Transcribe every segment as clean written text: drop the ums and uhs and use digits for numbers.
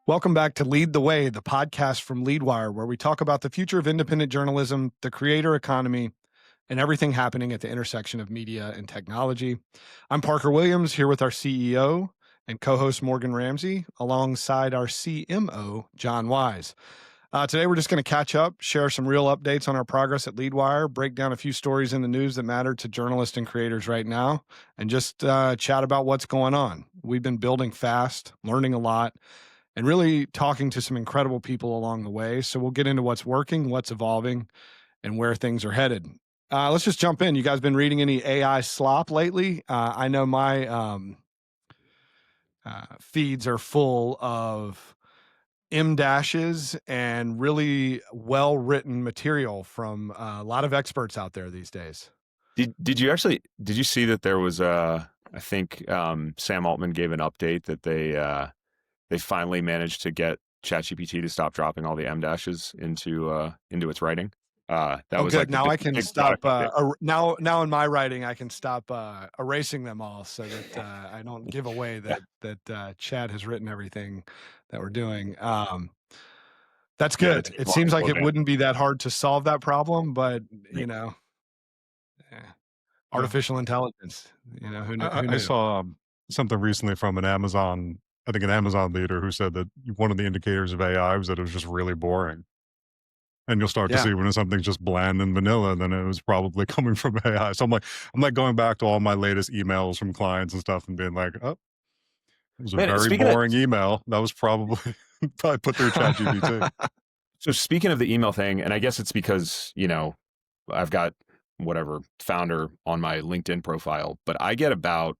Welcome back to Lead the Way, the podcast from LedeWire, where we talk about the future of independent journalism, the creator economy, and everything happening at the intersection of media and technology. I'm Parker Williams, here with our CEO and co-host Morgan Ramsey, alongside our CMO, John Wise. Today, we're just going to catch up, share some real updates on our progress at LedeWire, break down a few stories in the news that matter to journalists and creators right now, and just chat about what's going on. We've been building fast, learning a lot, and really talking to some incredible people along the way. So we'll get into what's working, what's evolving, and where things are headed. Let's just jump in. You guys been reading any AI slop lately? I know my feeds are full of M-dashes and really well-written material from a lot of experts out there these days. Did you see that there was I think Sam Altman gave an update that they finally managed to get ChatGPT to stop dropping all the M-dashes into its writing. That was good. Like now I can stop. Now in my writing, I can stop erasing them all, so that I don't give away that Chad has written everything that we're doing. That's good. It seems like it wouldn't be that hard to solve that problem, but artificial intelligence. Who knew? I saw something recently from an Amazon leader who said that one of the indicators of AI was that it was just really boring. And you'll start to see when something's just bland and vanilla, then it was probably coming from AI. So I'm like going back to all my latest emails from clients and stuff and being like, oh, it was a very boring email. That was probably put through ChatGPT. So speaking of the email thing, and I guess it's because, I've got whatever founder on my LinkedIn profile, but I get about,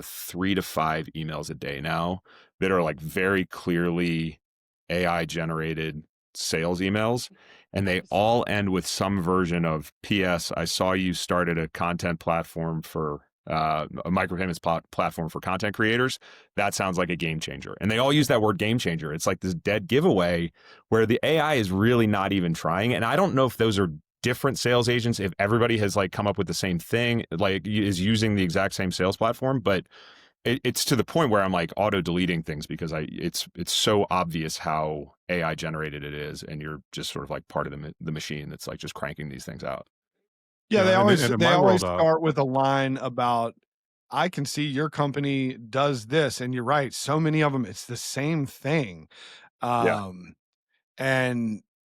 3 to 5 emails a day now that are like very clearly AI generated sales emails. And they all end with some version of PS, I saw you started a content platform for a micropayments platform for content creators. That sounds like a game changer. And they all use that word game changer. It's like this dead giveaway where the AI is really not even trying. And I don't know if those are different sales agents, if everybody has like come up with the same thing, like is using the exact same sales platform, but it's to the point where I'm like auto deleting things because it's so obvious how AI generated it is, and you're just sort of like part of the machine that's like just cranking these things out. Yeah, they always start with a line about, I can see your company does this, and you're right. So many of them, it's the same thing, and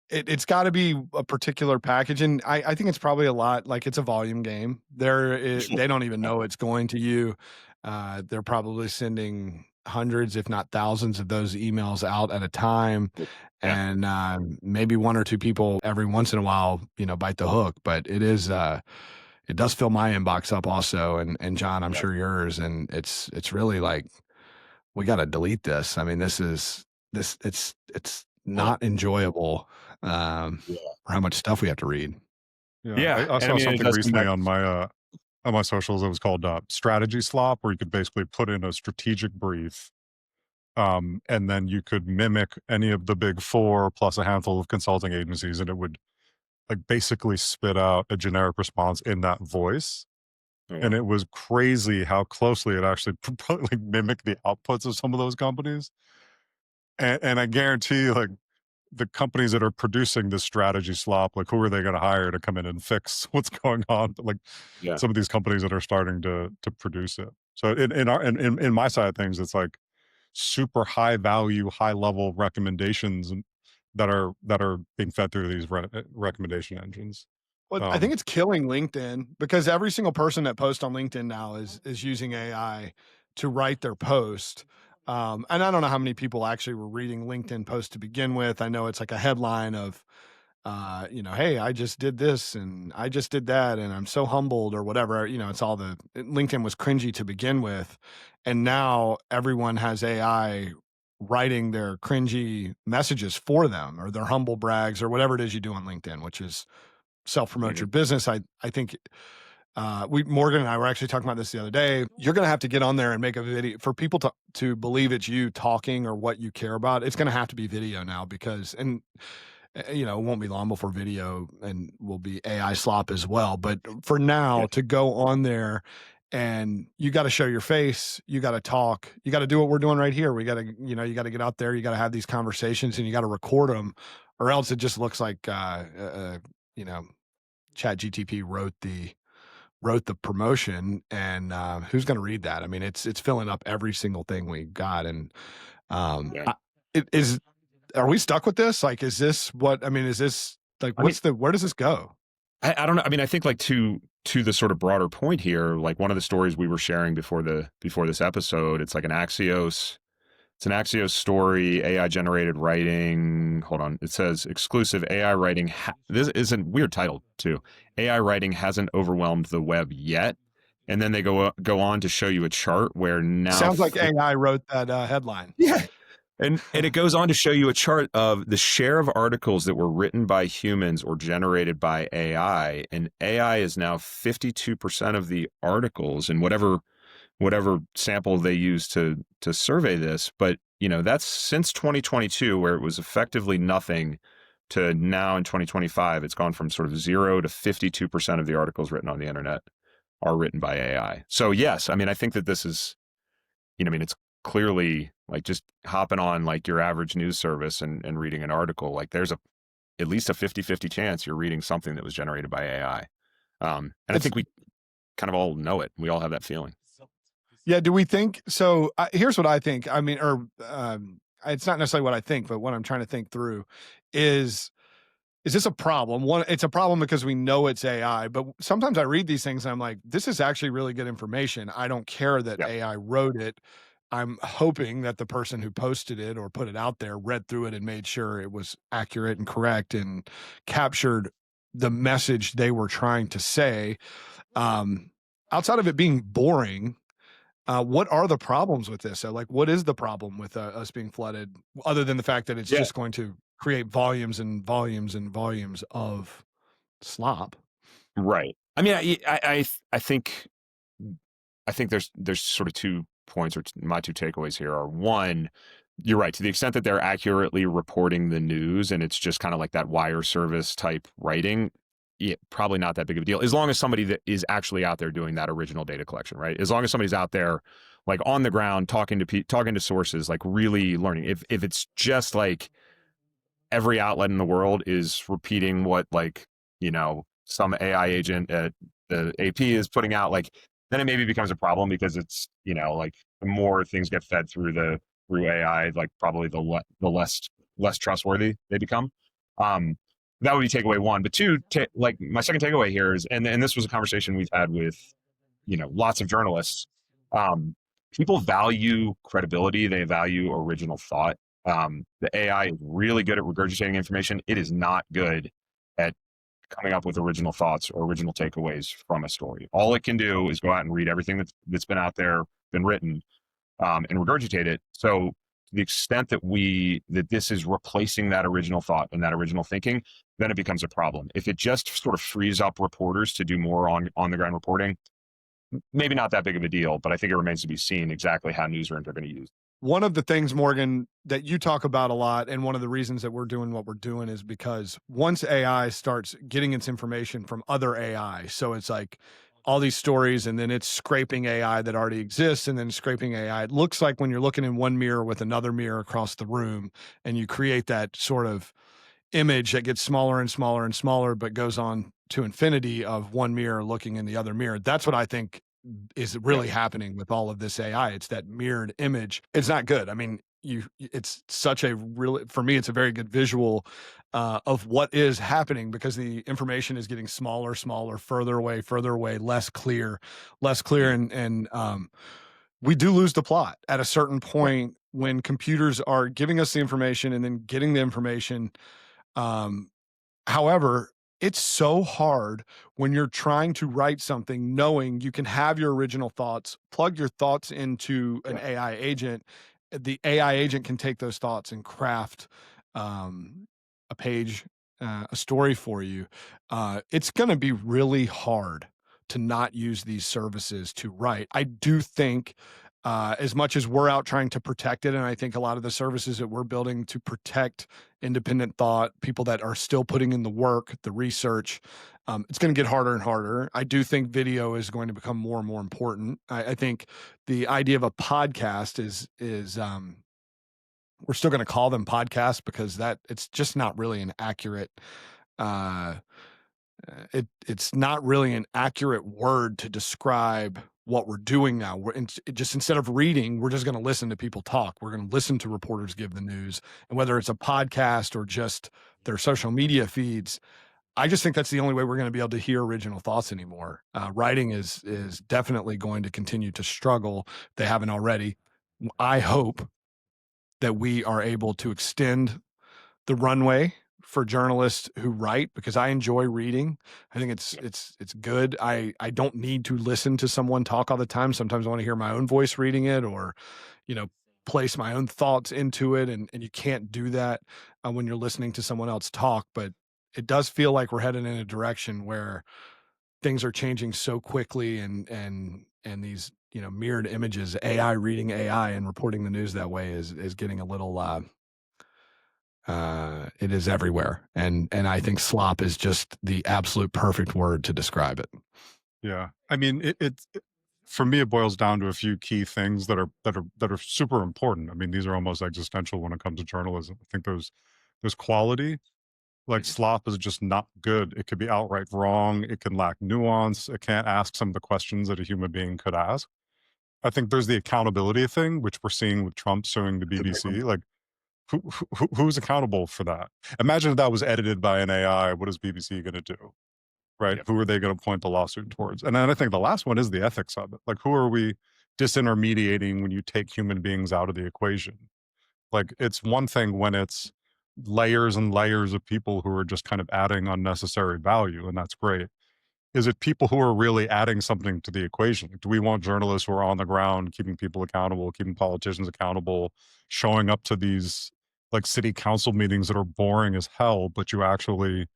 it's got to be a particular package, and I think it's probably a lot like it's a volume game. They don't even know it's going to you. They're probably sending hundreds, if not thousands, of those emails out at a time, and maybe 1 or 2 people every once in a while, bite the hook. But it does fill my inbox up also, and John, I'm sure yours. And it's really like, we got to delete this. I mean, it's not enjoyable. For how much stuff we have to read. I saw something recently on my socials. It was called strategy slop, where you could basically put in a strategic brief, and then you could mimic any of the big 4 plus a handful of consulting agencies, and it would like basically spit out a generic response in that voice. And it was crazy how closely it actually like mimicked the outputs of some of those companies. And I guarantee, like, the companies that are producing this strategy slop, like, who are they going to hire to come in and fix what's going on? But like some of these companies that are starting to produce it. So in my side of things, it's like super high value, high level recommendations that are being fed through these recommendation engines. Well, I think it's killing LinkedIn, because every single person that posts on LinkedIn now is using AI to write their post. And I don't know how many people actually were reading LinkedIn posts to begin with. I know it's like a headline of, hey, I just did this and I just did that, and I'm so humbled, or whatever. It's all LinkedIn was cringy to begin with. And now everyone has AI writing their cringy messages for them, or their humble brags, or whatever it is you do on LinkedIn, which is self-promote your business. I think Morgan and I were actually talking about this the other day. You're going to have to get on there and make a video for people to believe it's you talking or what you care about. It's going to have to be video now, because, and it won't be long before video and will be AI slop as well. But for now, to go on there and you got to show your face, you got to talk, you got to do what we're doing right here. We got to, you got to get out there, you got to have these conversations, and you got to record them, or else it just looks like, Chat GTP wrote the promotion, and who's going to read that? I mean, it's filling up every single thing we got. And are we stuck with this? Like, is this what, I mean, is this like, where does this go? I don't know. I mean, I think like to the sort of broader point here, like one of the stories we were sharing before this episode, it's like an Axios story, AI generated writing. Hold on. It says exclusive AI writing. This is a weird title too. AI writing hasn't overwhelmed the web yet. And then they go on to show you a chart where now sounds like AI wrote that headline. Yeah. And it goes on to show you a chart of the share of articles that were written by humans or generated by AI. And AI is now 52% of the articles in whatever sample they use to survey this. But, that's since 2022, where it was effectively nothing, to now in 2025, it's gone from sort of 0 to 52% of the articles written on the internet are written by AI. So yes, I mean, I think that this is, it's clearly like just hopping on like your average news service and reading an article, like there's at least a 50-50 chance you're reading something that was generated by AI. And I think we kind of all know it. We all have that feeling. Yeah. Do we think so? Here's what I think. I mean, it's not necessarily what I think, but what I'm trying to think through is this a problem? One, it's a problem because we know it's AI, but sometimes I read these things and I'm like, this is actually really good information. I don't care that AI wrote it. I'm hoping that the person who posted it or put it out there read through it and made sure it was accurate and correct and captured the message they were trying to say. Outside of it being boring, what are the problems with this? So, like, what is the problem with us being flooded, other than the fact that it's just going to create volumes and volumes and volumes of slop? Right. I mean, I think there's sort of 2 points, or my 2 takeaways here are: one, you're right, to the extent that they're accurately reporting the news and it's just kind of like that wire service type writing, probably not that big of a deal, as long as somebody that is actually out there doing that original data collection, right? As long as somebody's out there like on the ground talking to sources, like really learning. If it's just like every outlet in the world is repeating what, like, some AI agent at the AP is putting out, like, then it maybe becomes a problem, because it's, like the more things get fed through AI, like probably the less trustworthy they become. That would be takeaway one. But two, like my second takeaway here is, and this was a conversation we've had with, lots of journalists. People value credibility. They value original thought. The AI is really good at regurgitating information. It is not good at coming up with original thoughts or original takeaways from a story. All it can do is go out and read everything that's been out there, been written, and regurgitate it. So to the extent that this is replacing that original thought and that original thinking, then it becomes a problem. If it just sort of frees up reporters to do more on the ground reporting, maybe not that big of a deal, but I think it remains to be seen exactly how newsrooms are going to use. One of the things, Morgan, that you talk about a lot, and one of the reasons that we're doing what we're doing, is because once AI starts getting its information from other AI, so it's like all these stories, and then it's scraping AI that already exists, and then scraping AI. It looks like when you're looking in one mirror with another mirror across the room, and you create that sort of image that gets smaller and smaller and smaller, but goes on to infinity of one mirror looking in the other mirror. That's what I think is really happening with all of this AI. It's that mirrored image. It's not good. I mean, it's such a really, for me, it's a very good visual of what is happening, because the information is getting smaller, further away, less clear. And we do lose the plot at a certain point when computers are giving us the information and then getting the information. However, it's so hard when you're trying to write something, knowing you can have your original thoughts, plug your thoughts into an AI agent. The AI agent can take those thoughts and craft a page, a story for you. It's going to be really hard to not use these services to write. I do think, as much as we're out trying to protect it, and I think a lot of the services that we're building to protect independent thought, people that are still putting in the work, the research, It's going to get harder and harder. I do think video is going to become more and more important. I think the idea of a podcast is we're still going to call them podcasts because that it's just not really an accurate uh, it's not really an accurate word to describe what we're doing now. Just instead of reading, we're just going to listen to people talk. We're going to listen to reporters give the news, and whether it's a podcast or just their social media feeds, I just think that's the only way we're going to be able to hear original thoughts anymore. Writing is definitely going to continue to struggle. They haven't already. I hope that we are able to extend the runway for journalists who write, because I enjoy reading. I think it's good. I don't need to listen to someone talk all the time. Sometimes I want to hear my own voice reading it, or, you know, place my own thoughts into it. And you can't do that when you're listening to someone else talk. But it does feel like we're headed in a direction where things are changing so quickly, and these, you know, mirrored images, AI reading AI and reporting the news that way is getting a little it is everywhere, and I think slop is just the absolute perfect word to describe it. Yeah, I mean, for me, it boils down to a few key things that are super important. I mean, these are almost existential when it comes to journalism. I think there's quality. Like slop is just not good. It could be outright wrong. It can lack nuance. It can't ask some of the questions that a human being could ask. I think there's the accountability thing, which we're seeing with Trump suing the BBC. Like, who's accountable for that? Imagine if that was edited by an AI. What is BBC going to do? Right? Yep. Who are they going to point the lawsuit towards? And then I think the last one is the ethics of it. Like, who are we disintermediating when you take human beings out of the equation? Like, it's one thing when it's layers and layers of people who are just kind of adding unnecessary value, and that's great. Is it people who are really adding something to the equation? Do we want journalists who are on the ground, keeping people accountable, keeping politicians accountable, showing up to these like city council meetings that are boring as hell, but you actually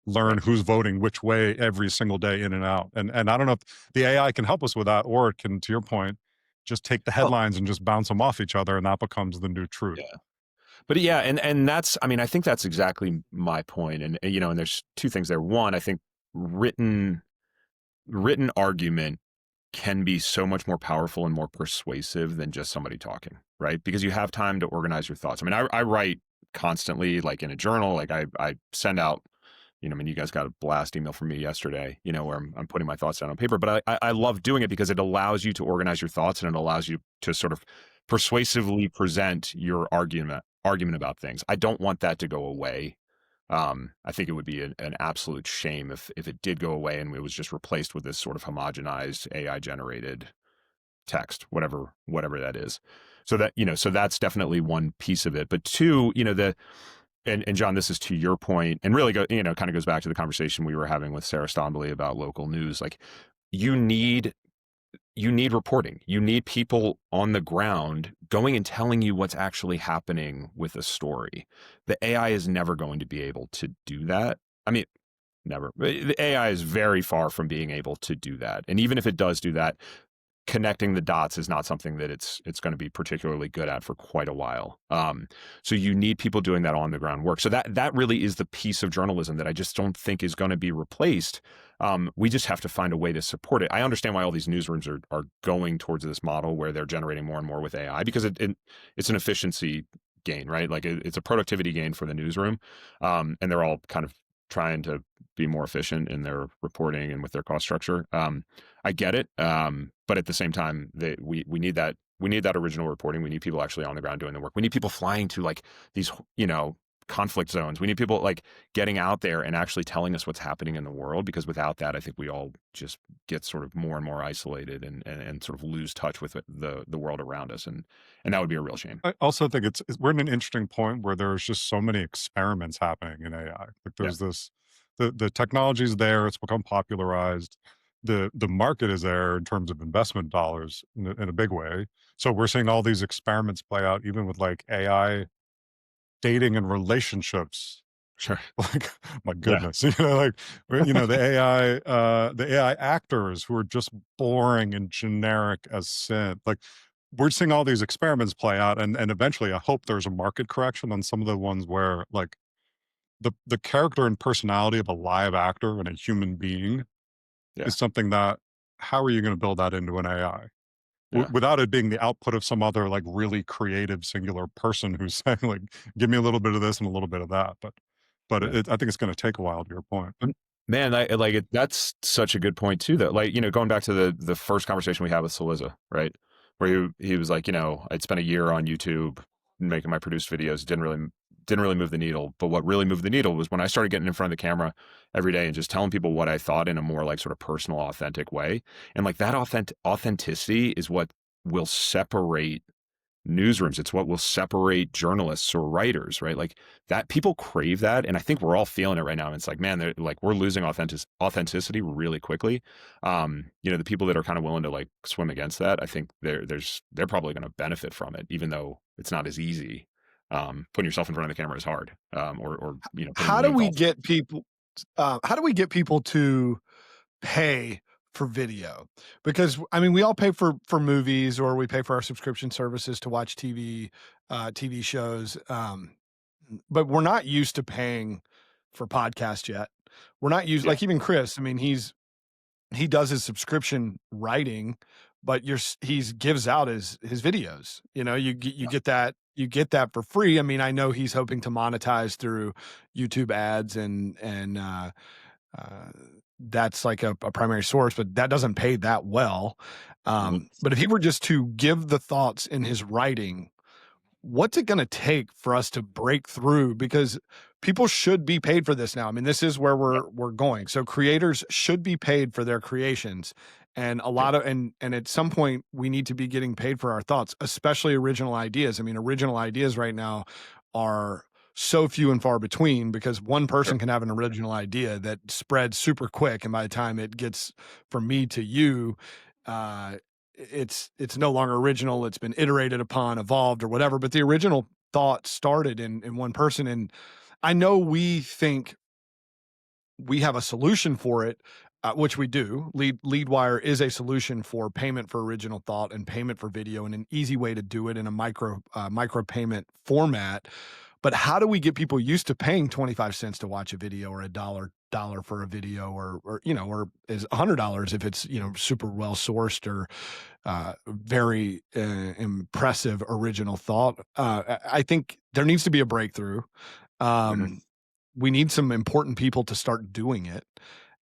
learn who's voting which way every single day in and out? And I don't know if the AI can help us with that, or it can, to your point, just take the headlines and just bounce them off each other, and that becomes the new truth. Yeah. But yeah, and that's, I mean, I think that's exactly my point. And, you know, and there's two things there. One, I think written argument can be so much more powerful and more persuasive than just somebody talking, right? Because you have time to organize your thoughts. I mean, I write constantly, like in a journal, like I send out, you know, I mean, you guys got a blast email from me yesterday, you know, where I'm putting my thoughts down on paper, but I love doing it because it allows you to organize your thoughts, and it allows you to sort of persuasively present your argument about things. I don't want that to go away. I think it would be an absolute shame if it did go away and it was just replaced with this sort of homogenized AI generated text, whatever that is. So that, you know, so that's definitely one piece of it. But two, you know, and John, this is to your point, and really you know, kind of goes back to the conversation we were having with Sarah Stombly about local news. Like, you need reporting. You need people on the ground going and telling you what's actually happening with a story. The AI is never going to be able to do that. I mean, never. The AI is very far from being able to do that. And even if it does do that, connecting the dots is not something that it's going to be particularly good at for quite a while. So you need people doing that on the ground work. So that really is the piece of journalism that I just don't think is going to be replaced. We just have to find a way to support it. I understand why all these newsrooms are going towards this model where they're generating more and more with AI, because it's an efficiency gain, right? Like it's a productivity gain for the newsroom. And they're all kind of trying to be more efficient in their reporting and with their cost structure. I get it. But at the same time, we need that original reporting. We need people actually on the ground doing the work. We need people flying to like these, you know, conflict zones. We need people like getting out there and actually telling us what's happening in the world, because without that, I think we all just get sort of more and more isolated and sort of lose touch with the world around us. And that would be a real shame. I also think we're in an interesting point where there's just so many experiments happening in AI. Like there's this, the technology's there, it's become popularized. The market is there in terms of investment dollars in a big way. So we're seeing all these experiments play out, even with like AI dating and relationships. Sure. Like, my goodness, you know, like, you know, the AI actors who are just boring and generic as sin. Like, we're seeing all these experiments play out, and eventually I hope there's a market correction on some of the ones where like the character and personality of a live actor and a human being Yeah. is something that, how are you going to build that into an AI? Yeah. Without it being the output of some other like really creative singular person who's saying like, give me a little bit of this and a little bit of that. But Yeah. I think it's going to take a while, to your point. Man, that's such a good point too, though. Like, going back to the first conversation we had with Saliza, right? Where he was like, I'd spent a year on YouTube making my produced videos, didn't really move the needle. But what really moved the needle was when I started getting in front of the camera every day and just telling people what I thought in a more like sort of personal, authentic way. And like that authenticity is what will separate newsrooms. It's what will separate journalists or writers, right? Like that, people crave that. And I think we're all feeling it right now. And it's like, man, they're like, we're losing authenticity really quickly. The people that are kind of willing to like swim against that, I think they're probably going to benefit from it, even though it's not as easy. Putting yourself in front of the camera is hard. How do we get people to pay for video? Because I mean, we all pay for movies, or we pay for our subscription services to watch TV shows. But we're not used to paying for podcasts yet. We're not used, like even Chris, I mean, he does his subscription writing, but he gives out his videos. You get that for free. I mean, I know he's hoping to monetize through YouTube ads and that's like a primary source, but that doesn't pay that well. But if he were just to give the thoughts in his writing, what's it going to take for us to break through? Because people should be paid for this now. I mean, this is where we're going. So creators should be paid for their creations. And a lot of, and at some point we need to be getting paid for our thoughts, especially original ideas. I mean, original ideas right now are so few and far between, because one person can have an original idea that spreads super quick. And by the time it gets from me to you, it's no longer original. It's been iterated upon, evolved, or whatever. But the original thought started in one person. And I know we think we have a solution for it, which we do. LedeWire is a solution for payment for original thought and payment for video, and an easy way to do it in a micropayment format. But how do we get people used to paying 25 cents to watch a video, or $1 for a video, or is $100 if it's, super well sourced or very impressive original thought? I think there needs to be a breakthrough. We need some important people to start doing it.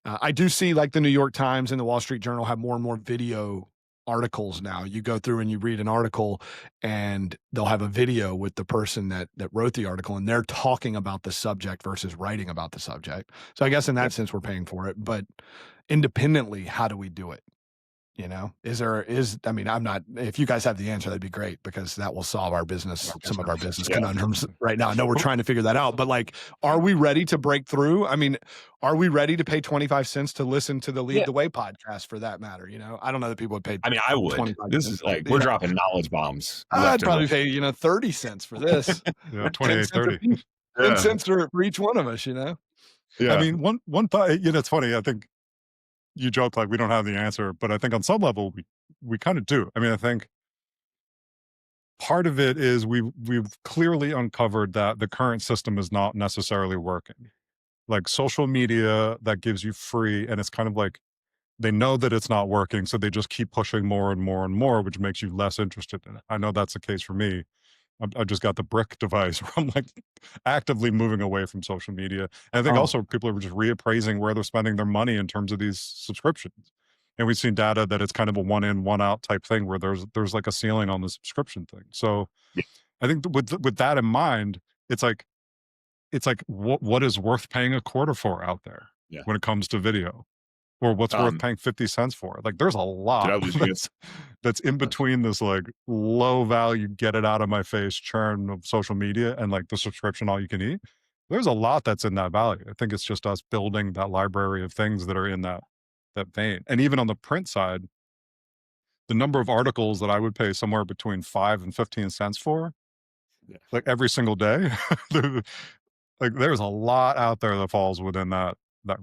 I do see like the New York Times and the Wall Street Journal have more and more video articles now. You go through and you read an article and they'll have a video with the person that wrote the article, and they're talking about the subject versus writing about the subject. So I guess in that sense we're paying for it, but independently, how do we do it? I mean, I'm not, if you guys have the answer, that'd be great, because that will solve some of our business conundrums right now. I know we're trying to figure that out, but like, are we ready to break through? I mean, are we ready to pay 25 cents to listen to the Lede The Way podcast, for that matter? I don't know that people would pay. I mean, I would. This is like, we're dropping knowledge bombs. I'd probably pay, 30 cents for this. 28, 30. 10 cents for each one of us, Yeah. I mean, one thought, it's funny. I think you joke like we don't have the answer, but I think on some level we kind of do. I mean, I think part of it is we've clearly uncovered that the current system is not necessarily working. Like social media that gives you free, and it's kind of like they know that it's not working, so they just keep pushing more and more and more, which makes you less interested in it. I know that's the case for me. I just got the brick device where I'm like actively moving away from social media. And I think also people are just reappraising where they're spending their money in terms of these subscriptions. And we've seen data that it's kind of a one in, one out type thing, where there's like a ceiling on the subscription thing. So I think with that in mind, it's like what is worth paying a quarter for out there when it comes to video? Or what's worth paying 50 cents for? Like, there's a lot that's in between this like low value, get it out of my face churn of social media and like the subscription all you can eat. There's a lot that's in that value. I think it's just us building that library of things that are in that vein. And even on the print side, the number of articles that I would pay somewhere between 5 and 15 cents for, like every single day, like there's a lot out there that falls within that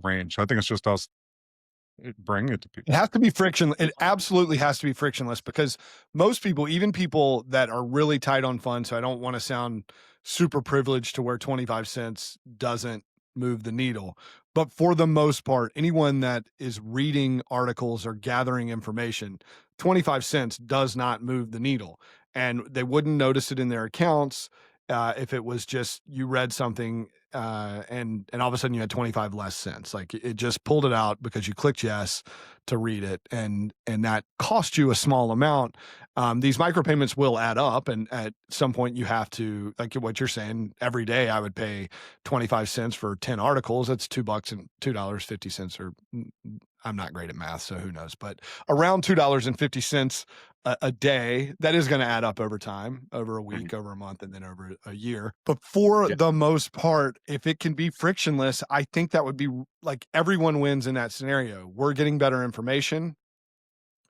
range. I think it's just us bring it to people. It has to be frictionless. It absolutely has to be frictionless, because most people, even people that are really tight on funds, so I don't want to sound super privileged to where 25 cents doesn't move the needle. But for the most part, anyone that is reading articles or gathering information, 25 cents does not move the needle. And they wouldn't notice it in their accounts if it was just you read something and all of a sudden you had 25 less cents. Like it just pulled it out because you clicked yes to read it, and that cost you a small amount. These micropayments will add up, and at some point you have to, like what you're saying, every day I would pay 25 cents for 10 articles. That's $2 and $2.50, or I'm not great at math, so who knows, but around $2.50 a day. That is going to add up over time, over a week, over a month, and then over a year. But for the most part, if it can be frictionless, I think that would be like everyone wins in that scenario. We're getting better information.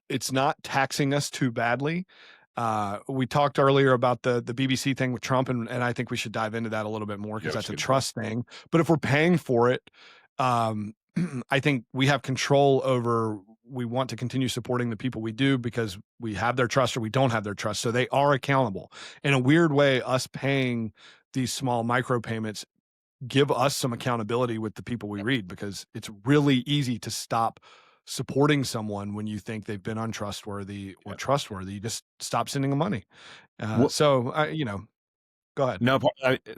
It's not taxing us too badly. We talked earlier about the BBC thing with Trump, and I think we should dive into that a little bit more because that's a trust thing. But if we're paying for it, I think we have control over, we want to continue supporting the people we do because we have their trust or we don't have their trust. So they are accountable. In a weird way, us paying these small micropayments give us some accountability with the people we read, because it's really easy to stop supporting someone when you think they've been untrustworthy or trustworthy. You just stop sending them money. So, go ahead. No,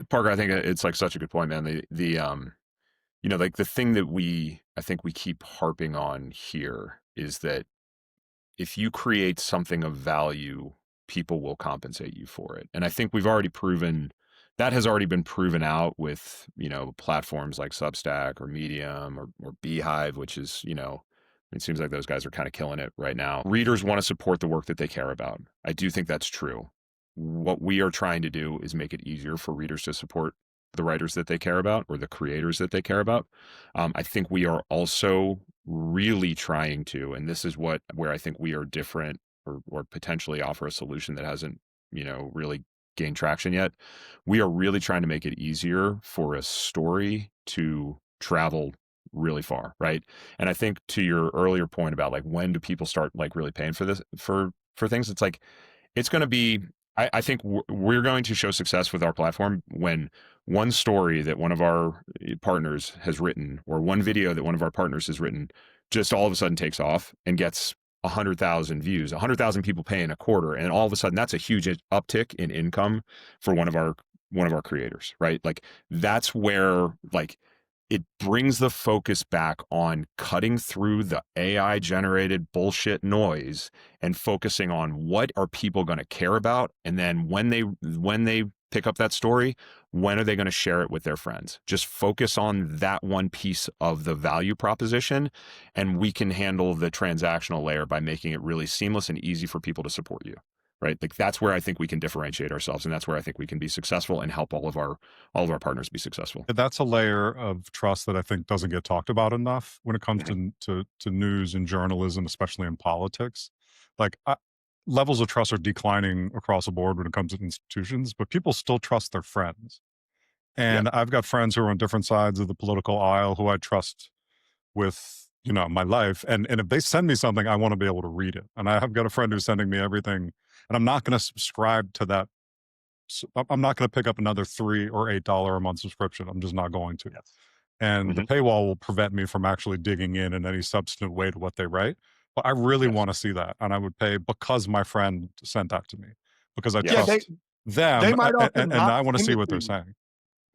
Parker, I think it's like such a good point, man. Like the thing that I think we keep harping on here is that if you create something of value, people will compensate you for it. And I think we've already proven that has already been proven out with, platforms like Substack or Medium or Beehive, which is, it seems like those guys are kind of killing it right now. Readers want to support the work that they care about. I do think that's true. What we are trying to do is make it easier for readers to support the writers that they care about or the creators that they care about. I think we are also really trying to, and this is where I think we are different or potentially offer a solution that hasn't, really gained traction yet. We are really trying to make it easier for a story to travel really far, right? And I think to your earlier point about like when do people start like really paying for this for things, it's like it's going to be, I think we're going to show success with our platform when one story that one of our partners has written or one video that one of our partners has written just all of a sudden takes off and gets 100,000 views, 100,000 people paying a quarter, and all of a sudden that's a huge uptick in income for one of our creators, right? Like that's where like it brings the focus back on cutting through the AI generated bullshit noise and focusing on what are people going to care about, and then when they pick up that story, when are they going to share it with their friends? Just focus on that one piece of the value proposition, and we can handle the transactional layer by making it really seamless and easy for people to support you. Right? Like that's where I think we can differentiate ourselves, and that's where I think we can be successful and help all of our partners be successful. That's a layer of trust that I think doesn't get talked about enough when it comes to news and journalism, especially in politics. Like levels of trust are declining across the board when it comes to institutions, but people still trust their friends. And I've got friends who are on different sides of the political aisle who I trust with my life, and if they send me something, I want to be able to read it. And I have got a friend who's sending me everything, and I'm not going to subscribe to that. I'm not going to pick up another $3 or $8 a month subscription. I'm just not going to. And the paywall will prevent me from actually digging in any substantive way to what they write. But I really want to see that, and I would pay because my friend sent that to me, because I trust them, they might and I want to see what they're saying.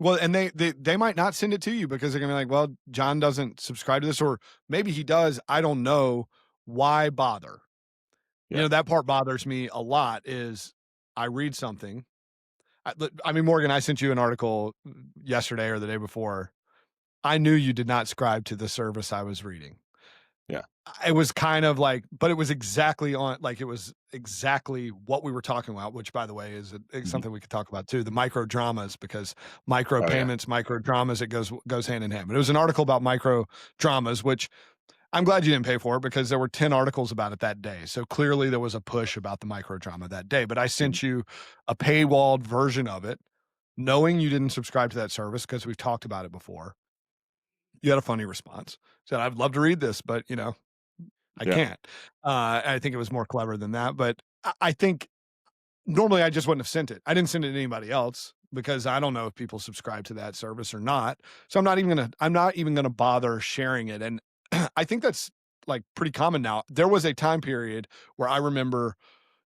Well, and they might not send it to you because they're gonna be like, well, John doesn't subscribe to this, or maybe he does. I don't know. Why bother? That part bothers me a lot. Is I read something. I mean, Morgan, I sent you an article yesterday or the day before. I knew you did not subscribe to the service I was reading. Yeah. It was kind of like, but it was exactly it was exactly what we were talking about, which by the way is something we could talk about too, the micro dramas, because micropayments, micro dramas, it goes hand in hand. But it was an article about micro dramas, which I'm glad you didn't pay for, because there were 10 articles about it that day. So clearly there was a push about the micro drama that day, but I sent you a paywalled version of it, knowing you didn't subscribe to that service because we've talked about it before. You had a funny response. Said, I'd love to read this, but I can't. I think it was more clever than that, but I think normally I just wouldn't have sent it. I didn't send it to anybody else. because I don't know if people subscribe to that service or not. So I'm not even gonna bother sharing it. And I think that's like pretty common now. There was a time period where I remember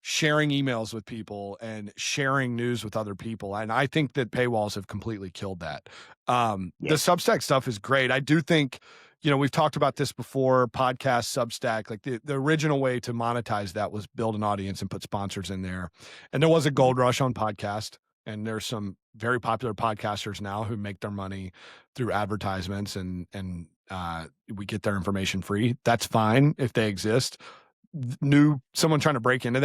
sharing emails with people and sharing news with other people. And I think that paywalls have completely killed that. The Substack stuff is great. I do think, we've talked about this before, podcast, Substack, like the original way to monetize that was build an audience and put sponsors in there. And there was a gold rush on podcast. And there's some very popular podcasters now who make their money through advertisements and we get their information free. That's fine if they exist. Someone trying to break into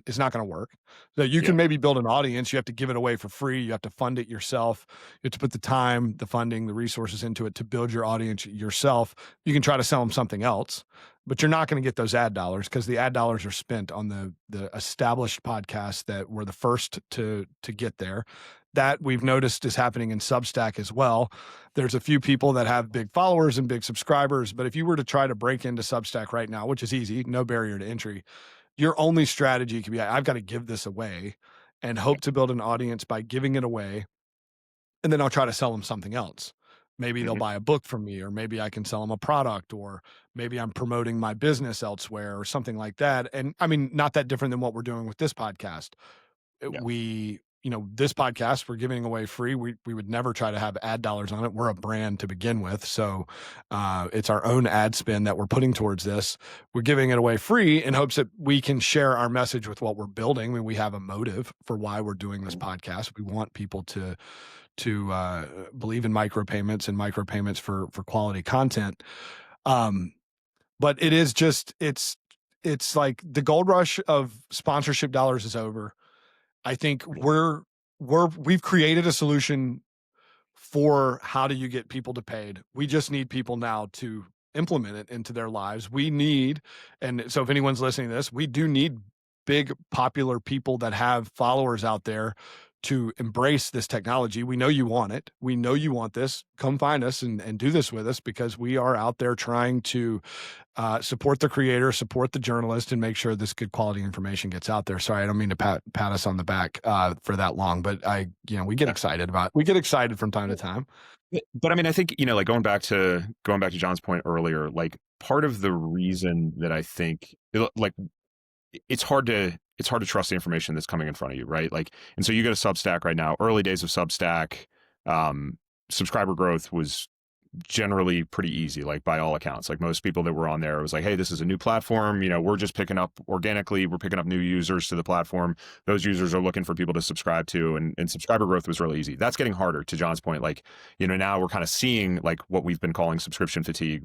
it's not going to work. So you can maybe build an audience. You have to give it away for free. You have to fund it yourself. You have to put the time, the funding, the resources into it to build your audience yourself. You can try to sell them something else, but you're not going to get those ad dollars because the ad dollars are spent on the established podcasts that were the first to get there. That we've noticed is happening in Substack as well. There's a few people that have big followers and big subscribers, but if you were to try to break into Substack right now, which is easy, no barrier to entry, your only strategy could be, I've got to give this away and hope to build an audience by giving it away. And then I'll try to sell them something else. Maybe they'll buy a book from me, or maybe I can sell them a product, or maybe I'm promoting my business elsewhere or something like that. And I mean, not that different than what we're doing with this podcast. This podcast we're giving away free. We would never try to have ad dollars on it. We're a brand to begin with. So it's our own ad spend that we're putting towards this. We're giving it away free in hopes that we can share our message with what we're building. I mean, we have a motive for why we're doing this podcast. We want people to believe in micropayments and micropayments for quality content. But it is just, it's like the gold rush of sponsorship dollars is over. I think we've created a solution for how do you get people to paid. We just need people now to implement it into their lives. And so if anyone's listening to this, we do need big popular people that have followers out there to embrace this technology. We know you want it. We know you want this. Come find us and do this with us, because we are out there trying to support the creator, support the journalist, and make sure this good quality information gets out there. Sorry, I don't mean to pat us on the back for that long, but we get excited from time to time. But I mean, I think, like going back to John's point earlier, like part of the reason that I think like it's hard to trust the information that's coming in front of you, right? Like, and so you go to Substack right now, early days of Substack, subscriber growth was generally pretty easy, like by all accounts. Like most people that were on there, it was like, hey, this is a new platform. We're just picking up organically. We're picking up new users to the platform. Those users are looking for people to subscribe to, and subscriber growth was really easy. That's getting harder, to John's point. Like, now we're kind of seeing like what we've been calling subscription fatigue.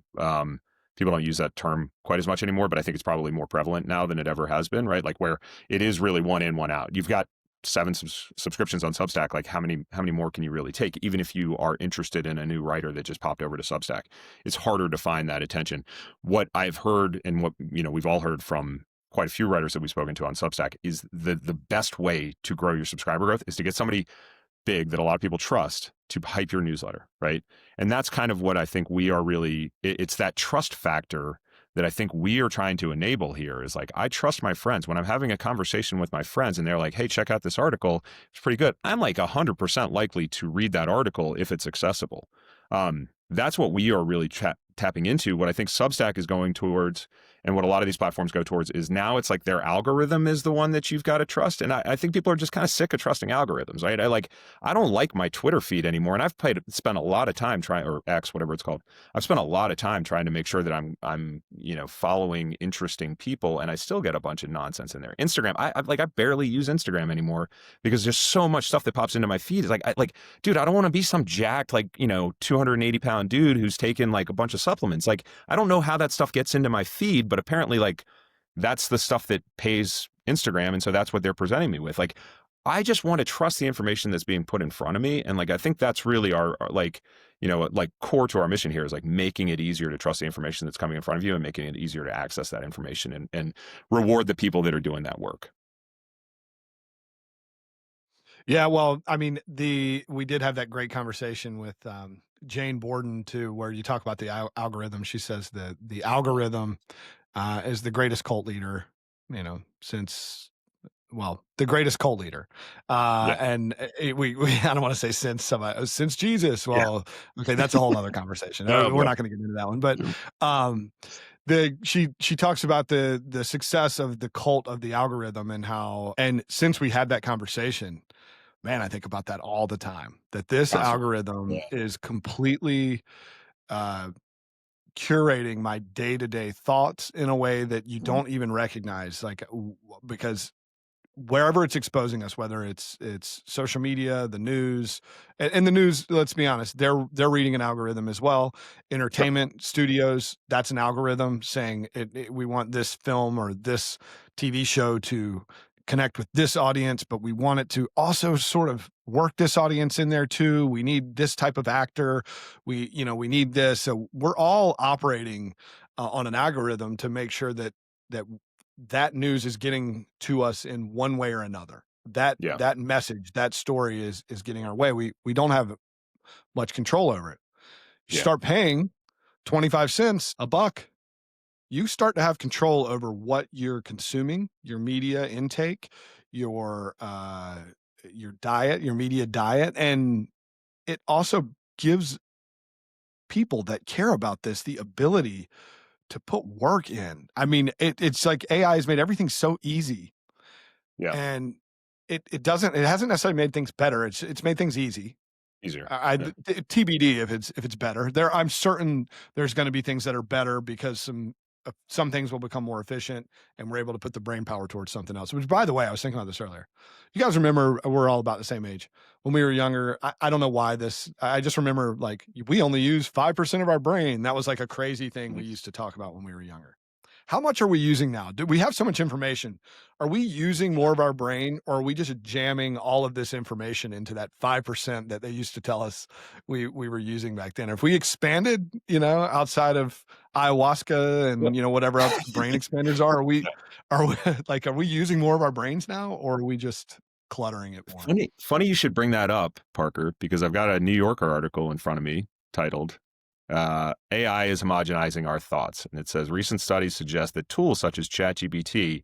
People don't use that term quite as much anymore, but I think it's probably more prevalent now than it ever has been, right? Like where it is really one in, one out. You've got 7 subscriptions on Substack. Like how many more can you really take? Even if you are interested in a new writer that just popped over to Substack, it's harder to find that attention. What I've heard, and what we've all heard from quite a few writers that we've spoken to on Substack, is the best way to grow your subscriber growth is to get somebody big that a lot of people trust to hype your newsletter, right? And that's kind of what I think we are really, it's that trust factor that I think we are trying to enable here. Is like, I trust my friends. When I'm having a conversation with my friends and they're like, hey, check out this article, it's pretty good, I'm like 100% likely to read that article if it's accessible. That's what we are really tapping into. What I think Substack is going towards, and what a lot of these platforms go towards, is now it's like their algorithm is the one that you've got to trust. And I think people are just kind of sick of trusting algorithms, right? I don't like my Twitter feed anymore. And I've spent a lot of time or X, whatever it's called. I've spent a lot of time trying to make sure that I'm following interesting people, and I still get a bunch of nonsense in there. Instagram, I barely use Instagram anymore because there's so much stuff that pops into my feed. It's like, dude, I don't want to be some jacked, 280-pound dude who's taken like a bunch of supplements. Like, I don't know how that stuff gets into my feed, but apparently like that's the stuff that pays Instagram. And so that's what they're presenting me with. Like, I just want to trust the information that's being put in front of me. And like, I think that's really our core to our mission here, is like making it easier to trust the information that's coming in front of you and making it easier to access that information and reward the people that are doing that work. Yeah, well, I mean, we did have that great conversation with Jane Borden too, where you talk about the algorithm. She says the algorithm is the greatest cult leader, since the greatest cult leader. Yeah. And we I don't want to say since Jesus. Yeah. Well, okay, that's a whole nother conversation. Oh, We're boy. not going to get into that one, but Yeah. she talks about the success of the cult of the algorithm and since we had that conversation, man, I think about that all the time, that this Constantly. algorithm Yeah. is completely curating my day-to-day thoughts in a way that you don't even recognize, because wherever it's exposing us, whether it's social media, the news, and the news, let's be honest, they're reading an algorithm as well. Sure. Entertainment studios, that's an algorithm saying we want this film or this TV show to connect with this audience, but we want it to also sort of work this audience in there too. We need this type of actor. We need this. So we're all operating on an algorithm to make sure that news is getting to us in one way or another. Yeah. That message, that story is getting our way. We don't have much control over it. You Yeah. start paying 25 cents, a buck, you start to have control over what you're consuming, your media intake, your diet, your media diet, and it also gives people that care about this the ability to put work in. I mean, it's like AI has made everything so easy, Yeah. and it hasn't necessarily made things better. It's made things easy. Easier. Yeah. TBD if it's better. I'm certain there's going to be things that are better because some things will become more efficient, and we're able to put the brain power towards something else. Which, by the way, I was thinking about this earlier. You guys remember we're all about the same age. When we were younger, I don't know why this. I just remember like we only use 5% of our brain. That was like a crazy thing we used to talk about when we were younger. How much are we using now? Do we have so much information? Are we using more of our brain, or are we just jamming all of this information into that 5% that they used to tell us we were using back then? If we expanded, outside of ayahuasca and whatever else brain expanders are we are we using more of our brains now, or are we just cluttering it more? Funny you should bring that up, Parker, because I've got a New Yorker article in front of me titled AI is homogenizing our thoughts. And it says recent studies suggest that tools such as ChatGPT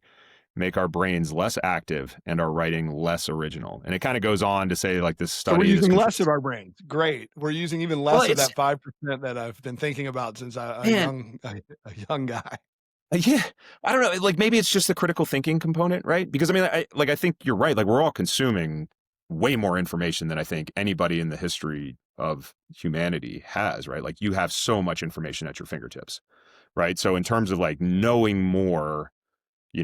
make our brains less active and our writing less original. And it kind of goes on to say like this study. So we're using less of our brains. Great. We're using even less of that 5% that I've been thinking about since a young guy. Yeah, I don't know. Like maybe it's just the critical thinking component, right? Because I mean, I think you're right. Like we're all consuming way more information than I think anybody in the history of humanity has, right? Like you have so much information at your fingertips, right? So in terms of like knowing more,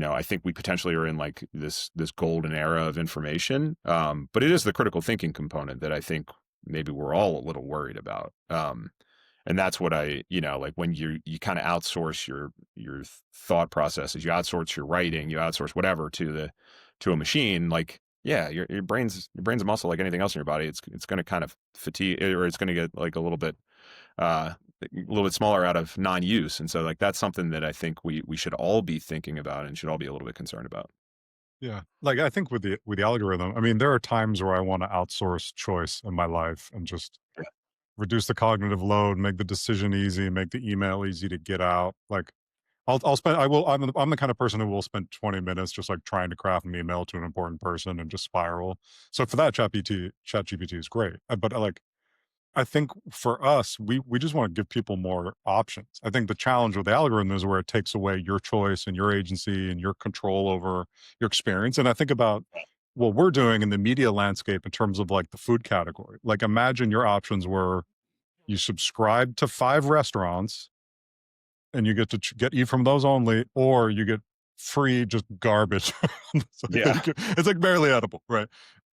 I think we potentially are in like this golden era of information. But it is the critical thinking component that I think maybe we're all a little worried about. And that's what like when you kind of outsource your thought processes, you outsource your writing, you outsource whatever to a machine, like, yeah, your brain's a muscle like anything else in your body. It's going to kind of fatigue, or it's going to get like a little bit smaller out of non-use. And so like, that's something that I think we should all be thinking about and should all be a little bit concerned about. Yeah. Like I think with the algorithm, I mean, there are times where I want to outsource choice in my life and just reduce the cognitive load, make the decision easy, make the email easy to get out. Like I'm the kind of person who will spend 20 minutes just like trying to craft an email to an important person and just spiral. So for that, ChatGPT is great. But like, I think for us, we just want to give people more options. I think the challenge with the algorithm is where it takes away your choice and your agency and your control over your experience. And I think about what we're doing in the media landscape in terms of like the food category. Like imagine your options were you subscribe to 5 restaurants and you get to eat from those only, or you get free just garbage. So Yeah. it's like barely edible, right?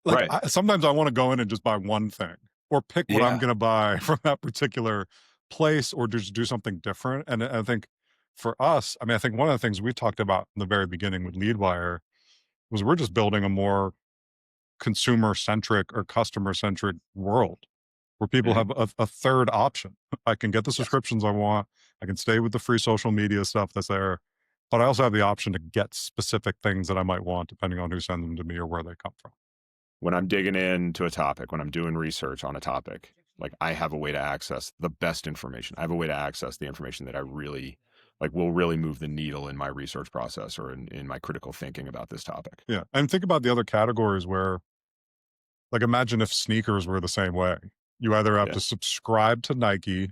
Like Right. sometimes I want to go in and just buy one thing or pick what I'm going to buy from that particular place or just do something different. And I think for us, I mean, I think one of the things we talked about in the very beginning with LedeWire was we're just building a more consumer centric or customer centric world where people have a third option. I can get the subscriptions I want. I can stay with the free social media stuff that's there, but I also have the option to get specific things that I might want depending on who sends them to me or where they come from. When I'm digging into a topic, when I'm doing research on a topic, like I have a way to access the best information. I have a way to access the information that I really like will really move the needle in my research process or in my critical thinking about this topic. Yeah. And think about the other categories where, like, imagine if sneakers were the same way. You either have Yeah. to subscribe to Nike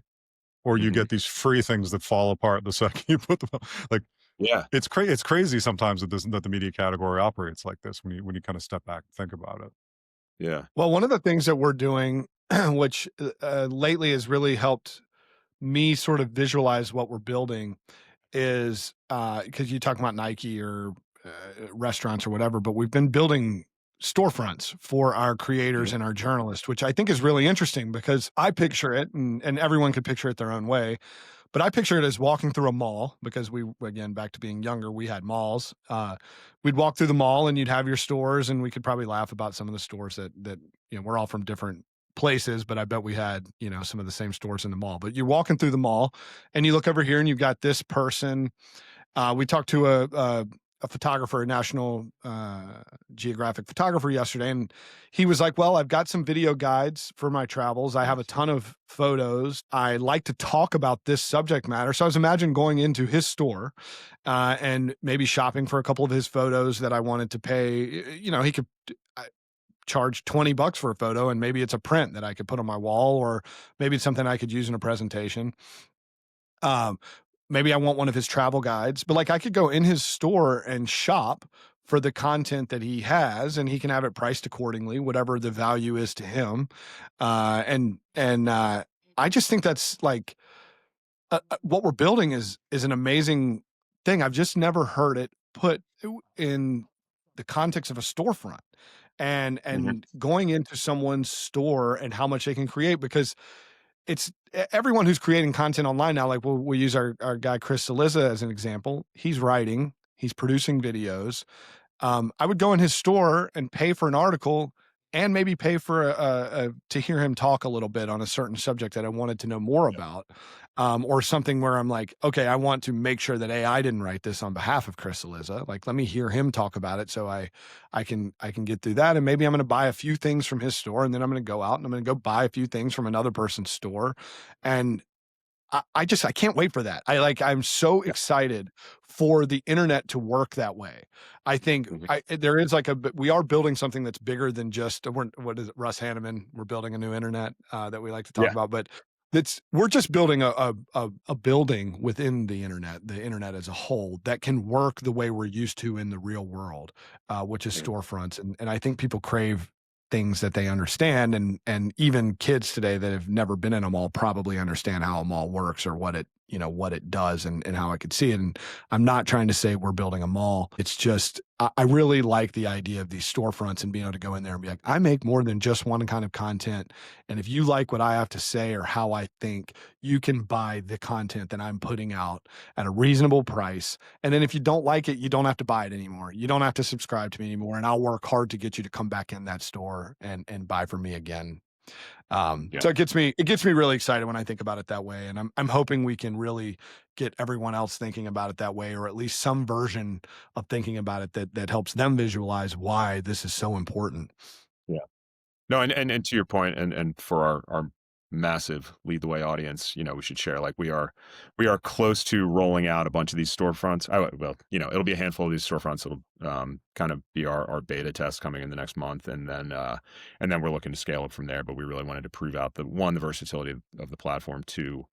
or you Hmm. get these free things that fall apart the second you put them on. Like, Yeah. it's crazy sometimes that the media category operates like this when you kind of step back and think about it. Yeah. Well, one of the things that we're doing, which lately has really helped me sort of visualize what we're building, is because you talk about Nike or restaurants or whatever, but we've been building storefronts for our creators Mhm. and our journalists, which I think is really interesting because I picture it, and everyone could picture it their own way. But I picture it as walking through a mall because again, back to being younger, we had malls. We'd walk through the mall and you'd have your stores, and we could probably laugh about some of the stores that we're all from different places, but I bet we had some of the same stores in the mall. But you're walking through the mall, and you look over here, and you've got this person. We talked to a photographer, a National Geographic photographer yesterday, and he was like, well, I've got some video guides for my travels. I have a ton of photos. I like to talk about this subject matter. So I was imagining going into his store and maybe shopping for a couple of his photos that I wanted to pay. He could charge $20 for a photo, and maybe it's a print that I could put on my wall, or maybe it's something I could use in a presentation. Maybe I want one of his travel guides, but like I could go in his store and shop for the content that he has, and he can have it priced accordingly, whatever the value is to him. I just think that's like what we're building is an amazing thing. I've just never heard it put in the context of a storefront Hmm. and going into someone's store and how much they can create, because it's everyone who's creating content online now. Like we'll use our guy Chris Saliza as an example. He's writing, he's producing videos. I would go in his store and pay for an article, and maybe pay for to hear him talk a little bit on a certain subject that I wanted to know more about, or something where I'm like, okay, I want to make sure that AI didn't write this on behalf of Chris Saliza. Like, let me hear him talk about it, so I can get through that, and maybe I'm going to buy a few things from his store, and then I'm going to go out and I'm going to go buy a few things from another person's store, and I can't wait for that. I'm so Yeah. excited for the internet to work that way. I think Mhm. there is we are building something that's bigger than just, what is it, Russ Hanneman, we're building a new internet that we like to talk Yeah. about, but we're just building a building within the internet as a whole, that can work the way we're used to in the real world, which is Mhm. storefronts. And I think people crave things that they understand, and even kids today that have never been in a mall probably understand how a mall works, or what it does, and how I could see it. And I'm not trying to say we're building a mall. It's just I really like the idea of these storefronts and being able to go in there and be like, I make more than just one kind of content, and if you like what I have to say or how I think, you can buy the content that I'm putting out at a reasonable price. And then if you don't like it, you don't have to buy it anymore. You don't have to subscribe to me anymore. And I'll work hard to get you to come back in that store and buy from me again. Yeah. So it gets me really excited when I think about it that way. And I'm hoping we can really get everyone else thinking about it that way, or at least some version of thinking about it that helps them visualize why this is so important. Yeah. No, and to your point, and for our massive Lead the Way audience, we should share, like, we are close to rolling out a bunch of these storefronts. Well, it'll be a handful of these storefronts. It'll kind of be our beta test coming in the next month, and then we're looking to scale up from there. But we really wanted to prove out the versatility of the platform, two,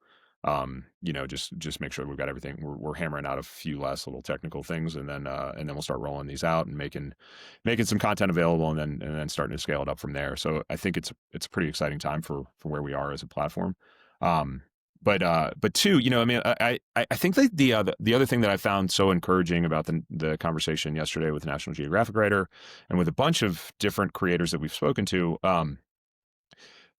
just make sure we've got everything. We're hammering out a few last little technical things, and then we'll start rolling these out and making some content available, and then starting to scale it up from there. So I think it's a pretty exciting time for where we are as a platform. But two, I mean, I think that the other thing that I found so encouraging about the conversation yesterday with a National Geographic writer and with a bunch of different creators that we've spoken to,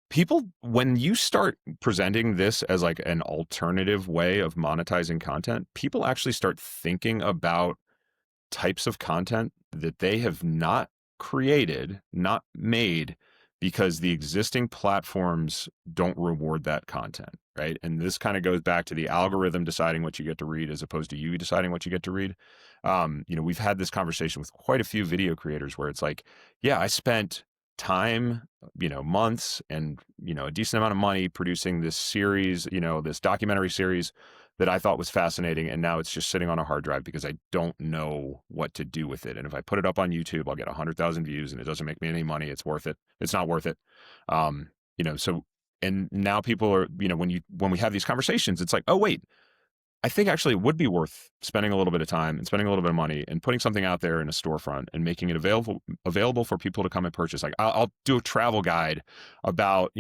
people, when you start presenting this as like an alternative way of monetizing content, people actually start thinking about types of content that they have not created, not made, because the existing platforms don't reward that content, right? And this kind of goes back to the algorithm deciding what you get to read as opposed to you deciding what you get to read. We've had this conversation with quite a few video creators where it's like, yeah, I spent time, months, and a decent amount of money producing this series, this documentary series, that I thought was fascinating, and now it's just sitting on a hard drive because I don't know what to do with it. And if I put it up on YouTube, I'll get 100,000 views, and it doesn't make me any money. It's worth it. It's not worth it. So, and now people are, when we have these conversations, it's like, oh wait, I think actually it would be worth spending a little bit of time and spending a little bit of money and putting something out there in a storefront and making it available for people to come and purchase. Like I'll do a travel guide about,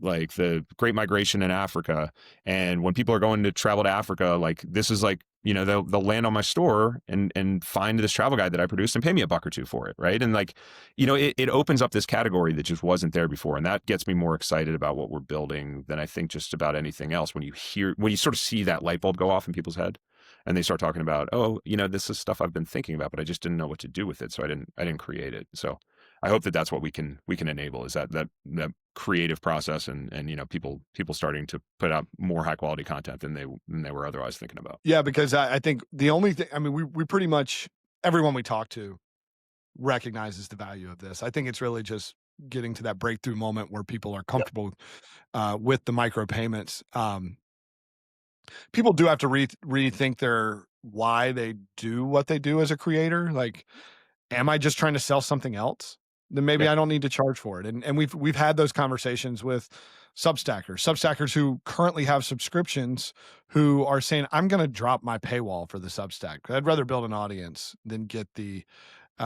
like the Great Migration in Africa. And when people are going to travel to Africa, like this is like, they'll land on my store and find this travel guide that I produced and pay me $1 or $2 for it. Right. And like, it opens up this category that just wasn't there before. And that gets me more excited about what we're building than I think just about anything else. When you sort of see that light bulb go off in people's head and they start talking about, oh, this is stuff I've been thinking about, but I just didn't know what to do with it. So I didn't create it. So I hope that that's what we can enable, is that creative process and people starting to put out more high quality content than they were otherwise thinking about. Yeah, because I think the only thing, we pretty much, everyone we talk to recognizes the value of this. I think it's really just getting to that breakthrough moment where people are comfortable with the micropayments. People do have to rethink why they do what they do as a creator. Like, am I just trying to sell something else? Then maybe I don't need to charge for it. And we've had those conversations with Substackers who currently have subscriptions who are saying, I'm going to drop my paywall for the Substack. I'd rather build an audience than get the,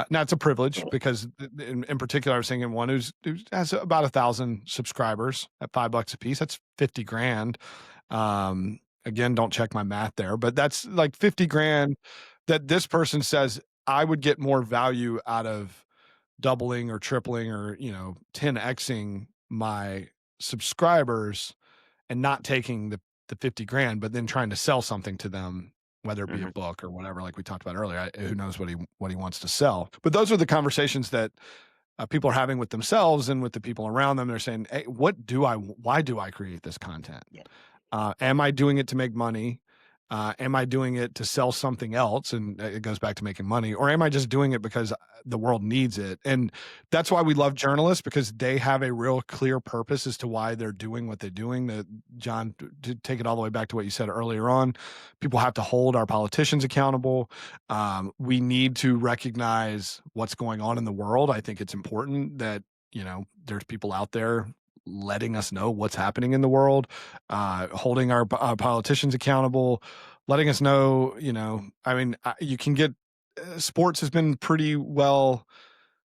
now it's a privilege because in particular, I was thinking one who has about 1,000 subscribers at $5 a piece. That's 50 grand. Again, don't check my math there, but that's like 50 grand that this person says I would get more value out of doubling or tripling or 10xing my subscribers and not taking the 50 grand, but then trying to sell something to them, whether it be a book or whatever, like we talked about earlier. Who knows what he wants to sell. But those are the conversations that people are having with themselves and with the people around them. They're saying, hey, why do I create this content? Am I doing it to make money? Am I doing it to sell something else? And it goes back to making money. Or am I just doing it because the world needs it? And that's why we love journalists, because they have a real clear purpose as to why they're doing what they're doing. John, to take it all the way back to what you said earlier on, people have to hold our politicians accountable. We need to recognize what's going on in the world. I think it's important that, there's people out there letting us know what's happening in the world, holding our politicians accountable, letting us know, you can get, sports has been pretty well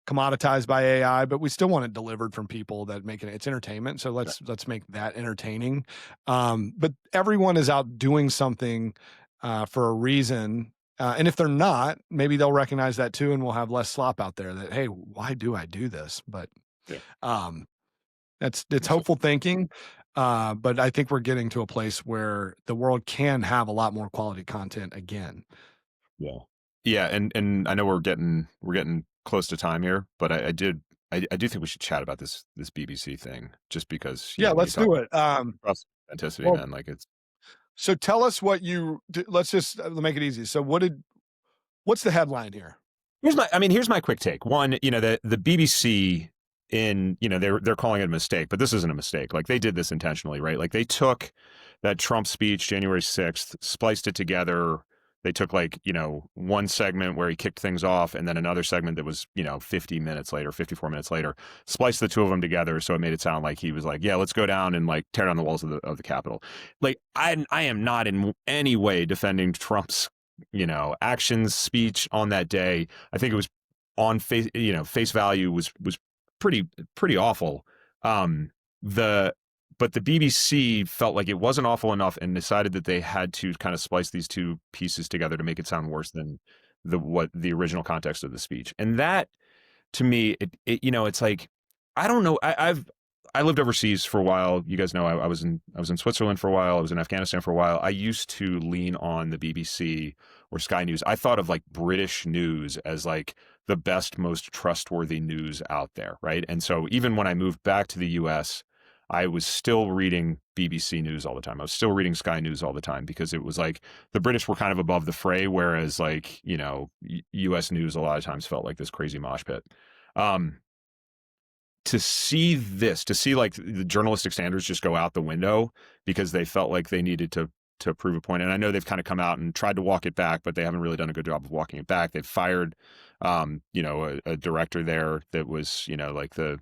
commoditized by AI, but we still want it delivered from people that make it's entertainment. So let's make that entertaining. But everyone is out doing something for a reason. And if they're not, maybe they'll recognize that too. And we'll have less slop out there that, hey, why do I do this? But, it's hopeful thinking, but I think we're getting to a place where the world can have a lot more quality content again. Yeah, and I know we're getting close to time here, but I do think we should chat about this BBC thing, just because. Let's do it. Authenticity, man, like it's. So tell us what let's just make it easy. So what's the headline here? Here's my quick take. One, the BBC. They're calling it a mistake, but this isn't a mistake. Like, they did this intentionally, right? Like, they took that Trump speech, January 6th, spliced it together. They took one segment where he kicked things off, and then another segment that was, 54 minutes later, spliced the two of them together. So it made it sound like he was like, yeah, let's go down and like tear down the walls of the Capitol. Like, I am not in any way defending Trump's, actions, speech on that day. I think it was on face value was pretty awful. But the BBC felt like it wasn't awful enough and decided that they had to kind of splice these two pieces together to make it sound worse than the original context of the speech. And that, to me, it's like, I don't know. I lived overseas for a while. You guys know I was in Switzerland for a while. I was in Afghanistan for a while. I used to lean on the BBC or Sky News. I thought of like British news as like the best, most trustworthy news out there, right? And so even when I moved back to the US, I was still reading BBC News all the time. I was still reading Sky News all the time, because it was like the British were kind of above the fray, whereas like, US news a lot of times felt like this crazy mosh pit. To see like the journalistic standards just go out the window because they felt like they needed to to prove a point. And I know they've kind of come out and tried to walk it back, but they haven't really done a good job of walking it back. They've fired, you know, a director there that was, you know, like the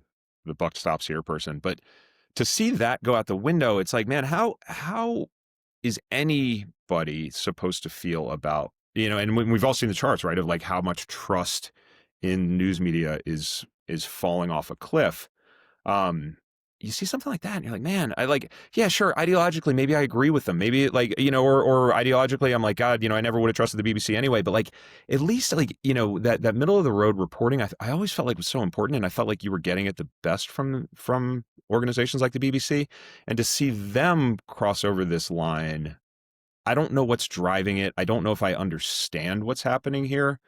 buck stops here person. But to see that go out the window, it's like, man, how is anybody supposed to feel about, you know, and we've all seen the charts, right, of like how much trust in news media is falling off a cliff. You see something like that and you're like, man, I like, yeah, sure, ideologically maybe I agree with them, maybe like, you know, or ideologically I'm like, God, you know, I never would have trusted the BBC anyway, but like at least like, you know, that middle of the road reporting, I always felt like was so important, and I felt like you were getting it the best from organizations like the BBC. And to see them cross over this line, I don't know what's driving it. I don't know if I understand what's happening here.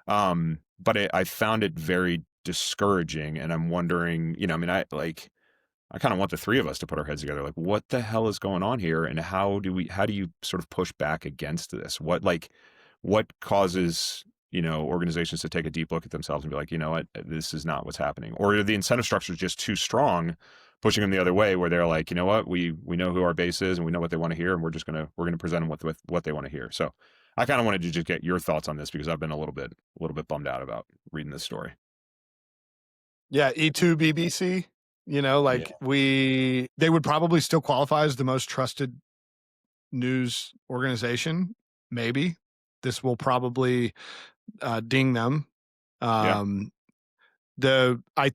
But I found it very discouraging, and I'm wondering, you know, I mean, I kind of want the three of us to put our heads together. Like, what the hell is going on here? And how do you sort of push back against this? What causes, you know, organizations to take a deep look at themselves and be like, you know what, this is not what's happening? Or are the incentive structures just too strong, pushing them the other way, where they're like, you know what, we know who our base is and we know what they want to hear, and we're going to present them with what they want to hear. So I kind of wanted to just get your thoughts on this, because I've been a little bit bummed out about reading this story. Yeah. E2 BBC, you know, like they would probably still qualify as the most trusted news organization. Maybe this will probably ding them. I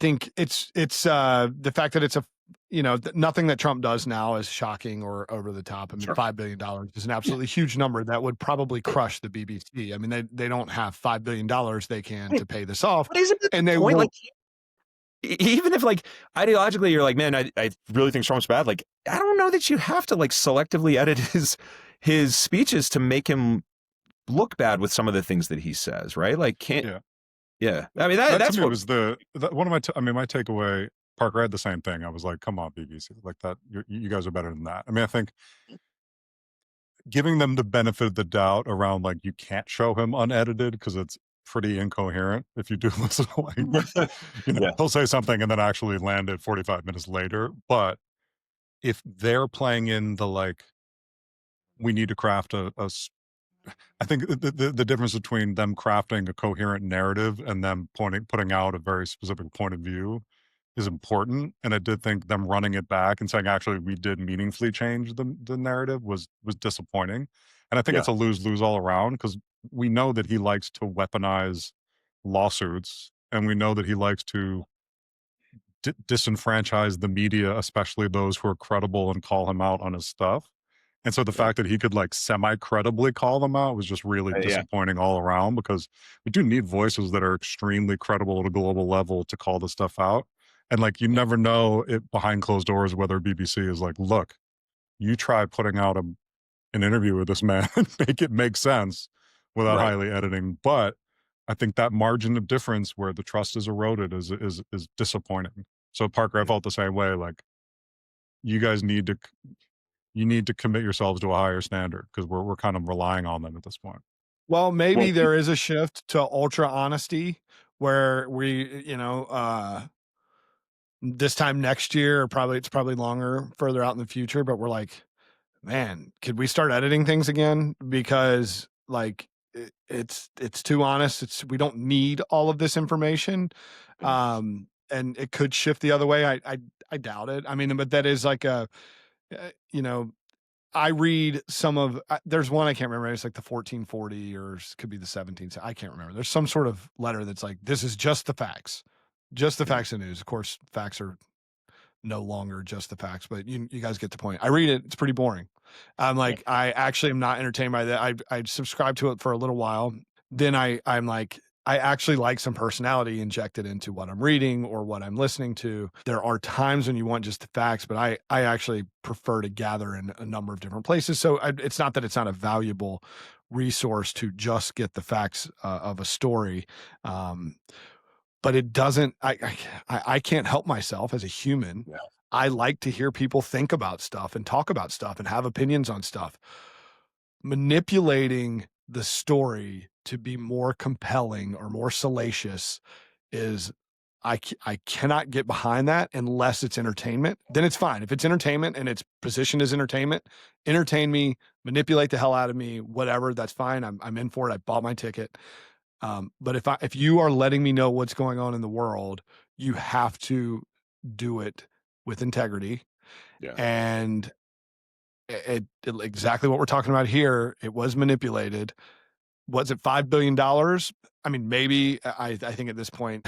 think it's the fact that it's a, you know, nothing that Trump does now is shocking or over the top. I mean, $5 billion is an absolutely huge number that would probably crush the BBC. I mean, they don't have $5 billion they can to pay this off. But isn't and the they point, won't. Like, even if like ideologically you're like, man, I really think Trump's bad, like I don't know that you have to like selectively edit his speeches to make him look bad with some of the things that he says, right? Like, can't. Yeah. I mean, that's to me what was one of my I mean, my takeaway, Parker, I had the same thing. I was like, come on, BBC, like that, you guys are better than that. I mean, I think giving them the benefit of the doubt around like, you can't show him unedited because it's pretty incoherent if you do listen to like, you know, he'll say something and then actually land it 45 minutes later. But if they're playing in the like, we need to craft I think the difference between them crafting a coherent narrative and them putting out a very specific point of view is important. And I did think them running it back and saying, actually, we did meaningfully change the narrative was disappointing. And I think it's a lose-lose all around, because we know that he likes to weaponize lawsuits, and we know that he likes to disenfranchise the media, especially those who are credible, and call him out on his stuff. And so the fact that he could like semi-credibly call them out was just really disappointing all around, because we do need voices that are extremely credible at a global level to call this stuff out. And like, you never know it behind closed doors whether BBC is like, look, you try putting out an interview with this man and make it make sense without highly editing. But I think that margin of difference where the trust is eroded is disappointing. So Parker, I felt the same way. Like, you guys need to commit yourselves to a higher standard, because we're kind of relying on them at this point. Well, maybe there is a shift to ultra honesty where we, you know, this time next year, or it's probably longer, further out in the future, but we're like, man, could we start editing things again? Because like it's too honest. We don't need all of this information. And it could shift the other way. I doubt it. I mean, but that is like you know, I read some of, there's one I can't remember. It's like the 1440, or it could be the 17th. I can't remember. There's some sort of letter that's like, this is just the facts of news. Of course, facts are no longer just the facts, but you guys get the point. I read it. It's pretty boring. I'm like, I actually am not entertained by that. I subscribed to it for a little while. Then I'm like, I actually like some personality injected into what I'm reading or what I'm listening to. There are times when you want just the facts, but I actually prefer to gather in a number of different places. So it's not that it's not a valuable resource to just get the facts of a story. But it doesn't, I can't help myself as a human. Yeah. I like to hear people think about stuff and talk about stuff and have opinions on stuff. Manipulating the story to be more compelling or more salacious is, I cannot get behind that unless it's entertainment. Then it's fine. If it's entertainment and it's positioned as entertainment, entertain me, manipulate the hell out of me, whatever, that's fine. I'm in for it. I bought my ticket. But if you are letting me know what's going on in the world, you have to do it with integrity. Yeah. And exactly what we're talking about here, it was manipulated. Was it $5 billion? I mean, maybe. I think at this point,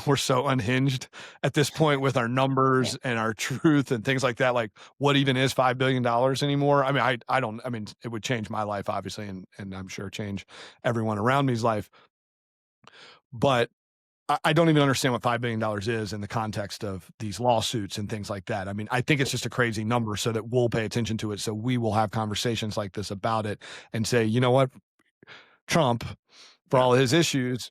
we're so unhinged at this point with our numbers and our truth and things like that. Like, what even is $5 billion anymore? I mean, I don't. I mean, it would change my life, obviously, and I'm sure change everyone around me's life. But I don't even understand what $5 billion is in the context of these lawsuits and things like that. I mean, I think it's just a crazy number, so that we'll pay attention to it. So we will have conversations like this about it and say, you know what? Trump, for all his issues,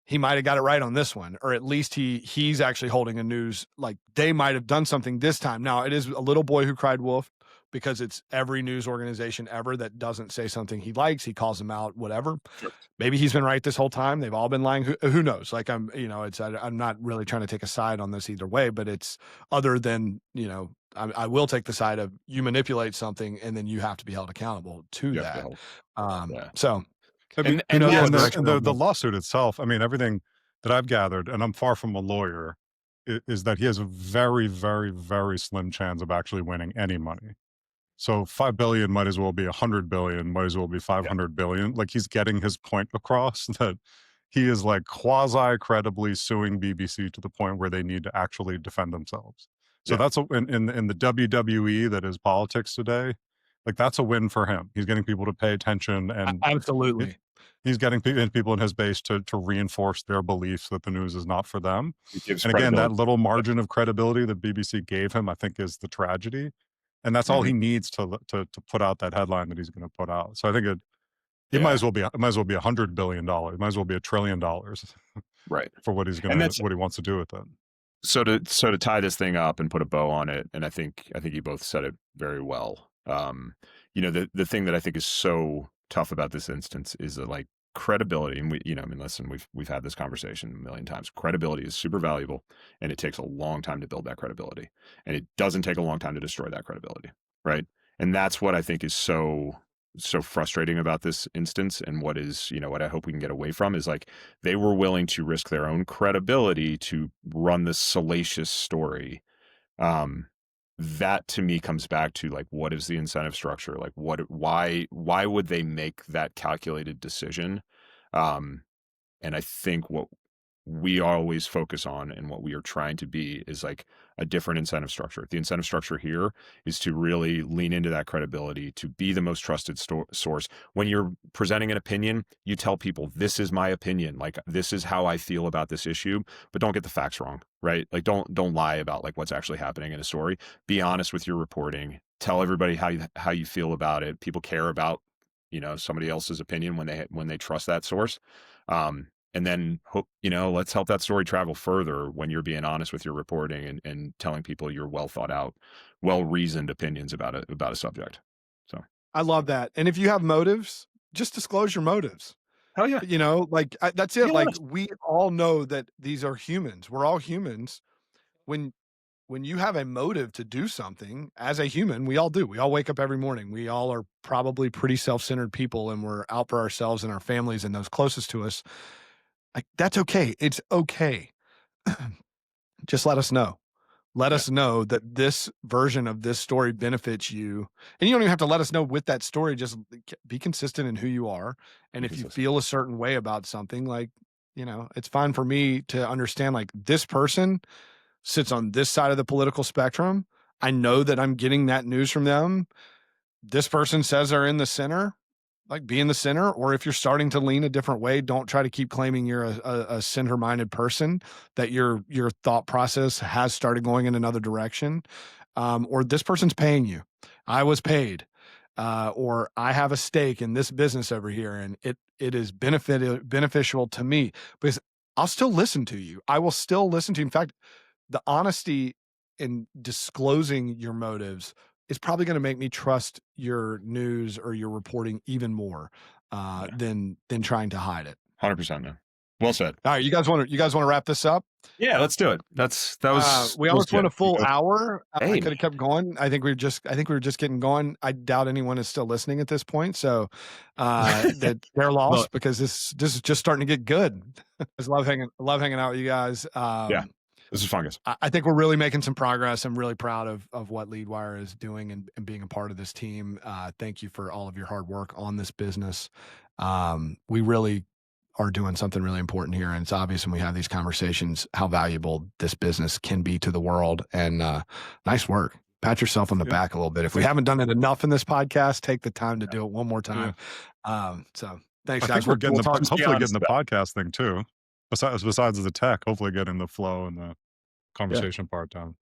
he might have got it right on this one, or at least he's actually holding a news, like they might have done something this time. Now, it is a little boy who cried wolf, because it's every news organization ever that doesn't say something he likes, he calls them out, whatever. Sure. Maybe he's been right this whole time. They've all been lying. Who knows? Like, I'm not really trying to take a side on this either way, but it's other than, I will take the side of you manipulate something and then you have to be held accountable to that. So, I mean, the lawsuit itself, I mean, everything that I've gathered, and I'm far from a lawyer, is that he has a very, very, very slim chance of actually winning any money. So 5 billion might as well be 100 billion, might as well be 500 billion. Like, he's getting his point across that he is like quasi credibly suing BBC to the point where they need to actually defend themselves. So that's in the WWE that is politics today. Like, that's a win for him. He's getting people to pay attention, and absolutely, he's getting people in his base to reinforce their beliefs that the news is not for them. And again, that little margin of credibility that BBC gave him, I think, is the tragedy. And that's all he needs to put out that headline that he's going to put out. So I think it might as well be $100 billion. It might as well be $1 trillion, right? For what he wants to do with it. So to tie this thing up and put a bow on it, and I think you both said it very well. The thing that I think is so tough about this instance is that, like, credibility, and listen, we've had this conversation a million times. Credibility is super valuable, and it takes a long time to build that credibility, and it doesn't take a long time to destroy that credibility, right? And that's what I think is so frustrating about this instance, and what I hope we can get away from is, like, they were willing to risk their own credibility to run this salacious story. That to me comes back to, like, what is the incentive structure? Like, why would they make that calculated decision? And I think what we always focus on and what we are trying to be is, like, a different incentive structure. The incentive structure here is to really lean into that credibility, to be the most trusted source. When you're presenting an opinion, you tell people, this is my opinion. Like, this is how I feel about this issue, but don't get the facts wrong, right? Like, don't lie about, like, what's actually happening in a story. Be honest with your reporting. Tell everybody how you feel about it. People care about, somebody else's opinion when they trust that source. And then, let's help that story travel further when you're being honest with your reporting and telling people your well thought out, well reasoned opinions about a subject. So I love that. And if you have motives, just disclose your motives. Hell yeah. That's it. Like, we all know that these are humans. We're all humans. When you have a motive to do something as a human, we all do. We all wake up every morning. We all are probably pretty self-centered people, and we're out for ourselves and our families and those closest to us. Like, that's okay. It's okay. Just let us know. Let us know that this version of this story benefits you. And you don't even have to let us know with that story. Just be consistent in who you are. And if you feel a certain way about something, like, it's fine for me to understand, like, this person sits on this side of the political spectrum. I know that I'm getting that news from them. This person says they're in the center. Like, be in the center. Or if you're starting to lean a different way, don't try to keep claiming you're a center-minded person, that your thought process has started going in another direction. Or this person's paying you. I was paid. Or I have a stake in this business over here, and it is beneficial to me, because I'll still listen to you. I will still listen to you. In fact, the honesty in disclosing your motives is probably going to make me trust your news or your reporting even more than trying to hide it. 100%. Well said. All right, you guys want to wrap this up? Yeah, let's do it. We almost went a full hour. Hey, I could have kept going. I think we were just getting going. I doubt anyone is still listening at this point. So that they're lost because this is just starting to get good. I just love hanging out with you guys. Yeah. This is fun, guys. I think we're really making some progress. I'm really proud of what LedeWire is doing and being a part of this team. Thank you for all of your hard work on this business. We really are doing something really important here. And it's obvious when we have these conversations how valuable this business can be to the world. And nice work. Pat yourself on the back a little bit. If we haven't done it enough in this podcast, take the time to do it one more time. So thanks, guys. We're getting hopefully getting the podcast thing too. Besides the tech, hopefully getting the flow and the conversation part down.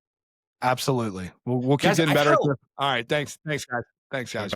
Absolutely. We'll keep getting better. All right. Thanks, guys.